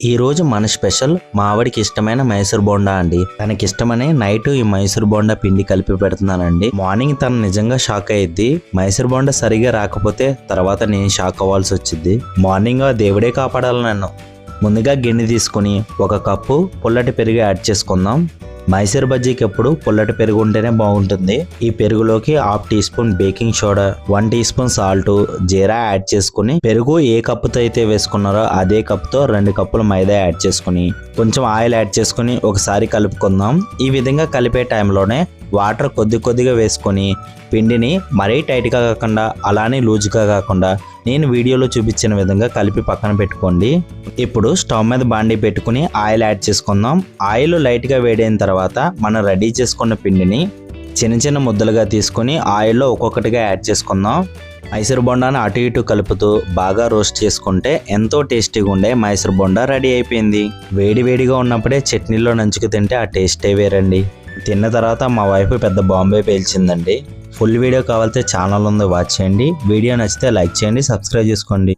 ఈ రోజు మన స్పెషల్ మా ఆవిడకి ఇష్టమైన మైసూర్ బోండా అండి. తనకి ఇష్టమని నైట్ ఈ మైసూర్ బోండా పిండి కలిపి పెడుతున్నానండి. మార్నింగ్ తను నిజంగా షాక్ అయ్యిద్ది. మైసూర్ బోండా సరిగా రాకపోతే తర్వాత నేను షాక్ అవ్వాల్సి వచ్చింది. మార్నింగ్ దేవుడే కాపాడాలి నన్ను. ముందుగా గిన్నె తీసుకుని 1 కప్పు పుల్లటి పెరుగు యాడ్ చేసుకుందాం. మైసూర్ బజ్జీకి ఎప్పుడు పుల్లటి పెరుగు ఉంటేనే బాగుంటుంది. ఈ పెరుగులోకి 1/2 teaspoon baking soda, 1 teaspoon salt, జీరా యాడ్ చేసుకుని పెరుగు ఏ కప్పుతో అయితే వేసుకున్నారో అదే కప్తో 2 కప్పుల మైదా యాడ్ చేసుకుని కొంచెం ఆయిల్ యాడ్ చేసుకుని ఒకసారి కలుపుకుందాం. ఈ విధంగా కలిపే టైంలోనే వాటర్ కొద్దిగా వేసుకొని పిండిని మరీ టైట్గా కాకుండా అలానే లూజ్గా కాకుండా నేను వీడియోలో చూపించిన విధంగా కలిపి పక్కన పెట్టుకోండి. ఇప్పుడు స్టవ్ మీద బాండీ పెట్టుకుని ఆయిల్ యాడ్ చేసుకుందాం. ఆయిల్ లైట్గా వేడైన తర్వాత మనం రెడీ చేసుకున్న పిండిని చిన్న ముద్దలుగా తీసుకొని ఆయిల్లో ఒక్కొక్కటిగా యాడ్ చేసుకుందాం. మైసూర్ బోండాను అటు ఇటు కలుపుతూ బాగా రోస్ట్ చేసుకుంటే ఎంతో టేస్టీగా ఉండే మైసూర్ బోండా రెడీ అయిపోయింది. వేడిగా ఉన్నప్పుడే చట్నీలో నంచుకు తింటే ఆ టేస్టే వేరండి. తిన్న తర్వాత మా వైఫ్ పెద్ద బాంబే పేల్చిందండి. ఫుల్ వీడియో కావాలంటే ఛానల్ ఉంది, వాచ్ చేయండి. వీడియో నచ్చితే లైక్ చేయండి, సబ్స్క్రైబ్ చేసుకోండి.